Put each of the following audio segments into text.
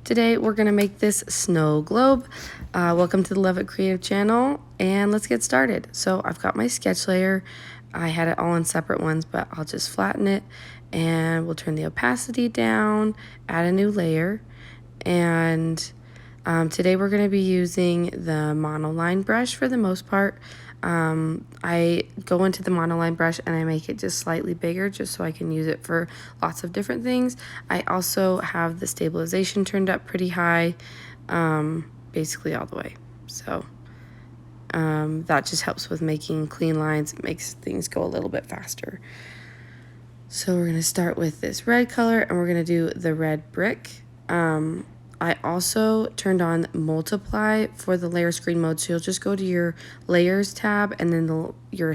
Today we're going to make this snow globe. Welcome to the Love It Creative channel, and let's get started. So I've got my sketch layer. I had it all in separate ones, but I'll just flatten it and we'll turn the opacity down, add a new layer, and today we're going to be using the monoline brush for the most part. I go into the monoline brush and I make it just slightly bigger just so I can use it for lots of different things. I also have the stabilization turned up pretty high, basically all the way. So that just helps with making clean lines. It makes things go a little bit faster. So we're going to start with this red color and we're going to do the red brick. I also turned on multiply for the layer screen mode. So you'll just go to your layers tab and then your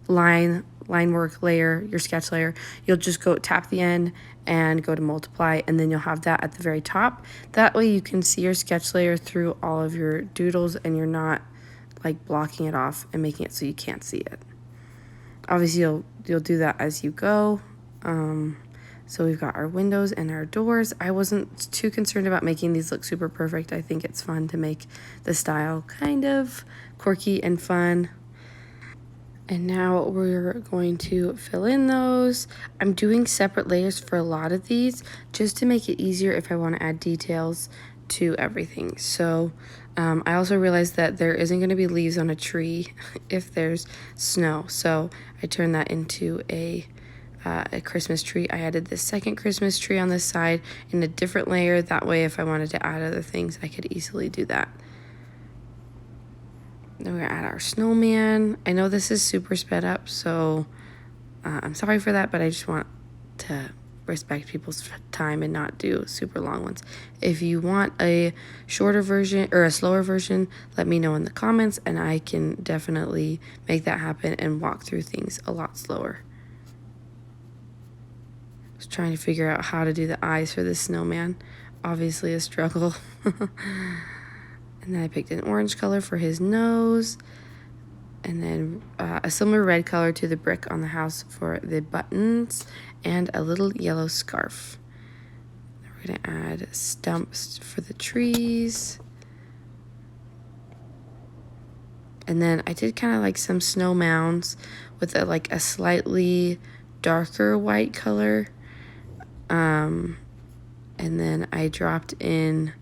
line work layer, your sketch layer. You'll just go tap the end and go to multiply, and then you'll have that at the very top. That way you can see your sketch layer through all of your doodles and you're not like blocking it off and making it so you can't see it. Obviously you'll do that as you go. So we've got our windows and our doors. I wasn't too concerned about making these look super perfect. I think it's fun to make the style kind of quirky and fun. And now we're going to fill in those. I'm doing separate layers for a lot of these just to make it easier if I want to add details to everything. So I also realized that there isn't going to be leaves on a tree if there's snow. So I turned that into a Christmas tree. I added this second Christmas tree on this side in a different layer. That way if I wanted to add other things, I could easily do that. Then we're gonna add our snowman. I know this is super sped up, so I'm sorry for that, but I just want to respect people's time and not do super long ones. If you want a shorter version or a slower version, let me know in the comments and I can definitely make that happen and walk through things a lot slower. I was trying to figure out how to do the eyes for this snowman. Obviously a struggle. And then I picked an orange color for his nose. And then a similar red color to the brick on the house for the buttons. And a little yellow scarf. We're going to add stumps for the trees. And then I did kind of like some snow mounds with a slightly darker white color. And then I dropped in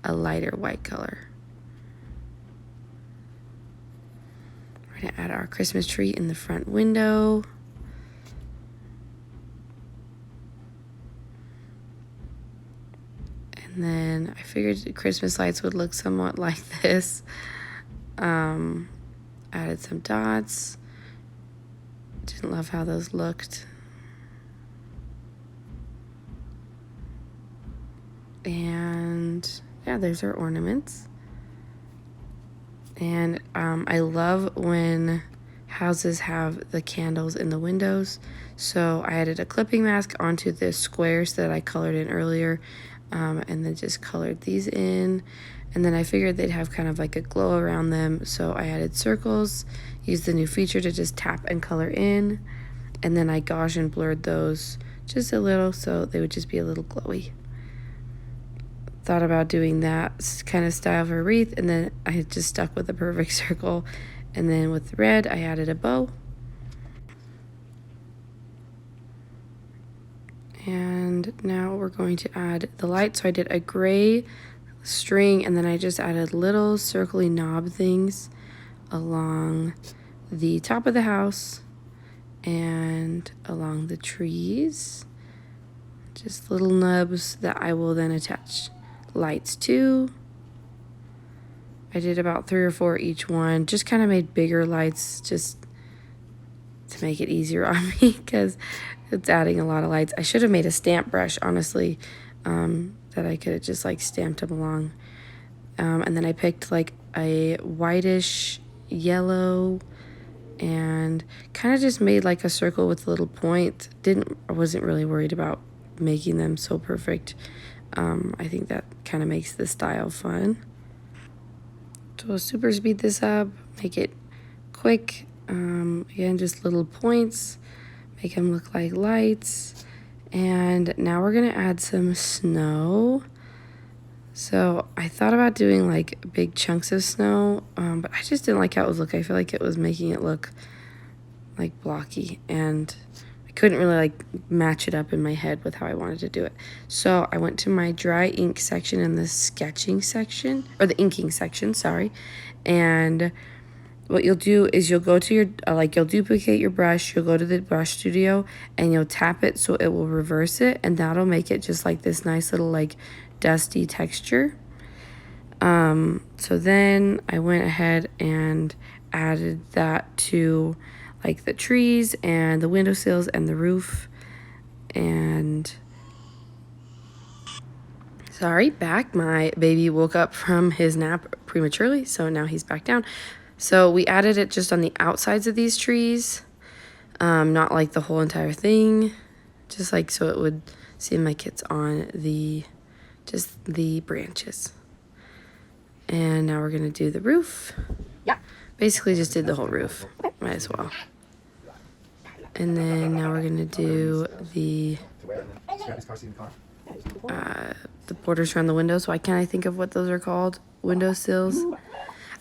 a lighter white color. We're going to add our Christmas tree in the front window. And then I figured the Christmas lights would look somewhat like this. Added some dots. Didn't love how those looked. And yeah, there's our ornaments. And I love when houses have the candles in the windows. So I added a clipping mask onto the squares that I colored in earlier, and then just colored these in. And then I figured they'd have kind of like a glow around them, so I added circles, used the new feature to just tap and color in, and then I Gaussian blurred those just a little so they would just be a little glowy. Thought about doing that kind of style for a wreath, and then I just stuck with a perfect circle. And then with the red, I added a bow. And now we're going to add the light. So I did a gray string, and then I just added little circly knob things along the top of the house and along the trees. Just little nubs that I will then attach lights too. I did about 3 or 4 each one. Just kind of made bigger lights just to make it easier on me because it's adding a lot of lights. I should have made a stamp brush, honestly, that I could have just like stamped them along. And then I picked like a whitish yellow and kind of just made like a circle with a little point. I wasn't really worried about making them so perfect. I think that kind of makes the style fun. So we'll super speed this up, make it quick. Again, just little points, make them look like lights. And now we're gonna add some snow. So I thought about doing like big chunks of snow, but I just didn't like how it was looking. I feel like it was making it look like blocky, and I couldn't really like match it up in my head with how I wanted to do it. So I went to my dry ink section and the sketching section, or the inking section, sorry. And what you'll do is you'll go to your, you'll duplicate your brush, you'll go to the brush studio, and you'll tap it so it will reverse it, and that'll make it just like this nice little like dusty texture. So then I went ahead and added that to like the trees and the windowsills and the roof. And sorry, back. My baby woke up from his nap prematurely, so now he's back down. So we added it just on the outsides of these trees, not like the whole entire thing, just like so it would seem like it's on just the branches. And now we're gonna do the roof. Yeah. Basically just did the whole roof, might as well. And then now we're gonna do the borders around the windows. Why can't I think of what those are called? Windowsills.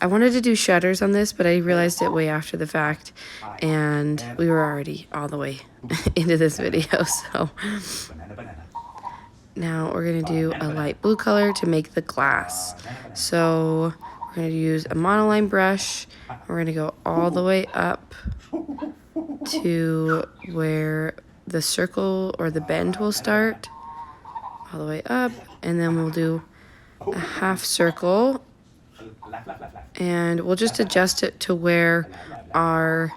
I wanted to do shutters on this, but I realized it way after the fact, and we were already all the way into this video, so now we're gonna do a light blue color to make the glass. So we're gonna use a monoline brush. We're gonna go all the way up to where the circle or the bend will start, all the way up, and then we'll do a half circle, and we'll just adjust it to where our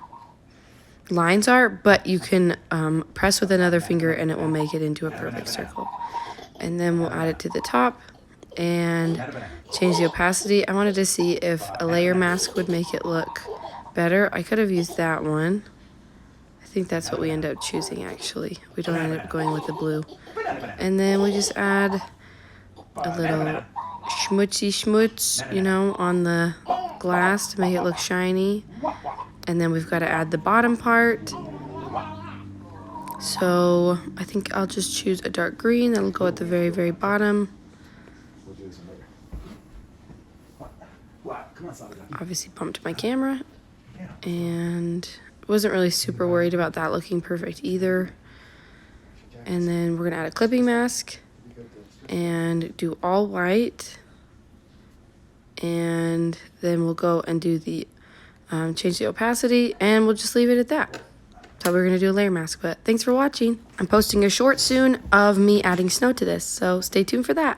lines are, but you can press with another finger and it will make it into a perfect circle. And then we'll add it to the top and change the opacity. I wanted to see if a layer mask would make it look better. I could have used that one. I think that's what we end up choosing, actually. We don't end up going with the blue. And then we just add a little schmutzy schmutz, you know, on the glass to make it look shiny. And then we've got to add the bottom part. So I think I'll just choose a dark green. That'll go at the very, very bottom. Obviously bumped my camera, and wasn't really super worried about that looking perfect either. And then we're gonna add a clipping mask and do all white. And then we'll go and do the change the opacity, and we'll just leave it at that. Thought we were gonna do a layer mask, but thanks for watching. I'm posting a short soon of me adding snow to this, so stay tuned for that.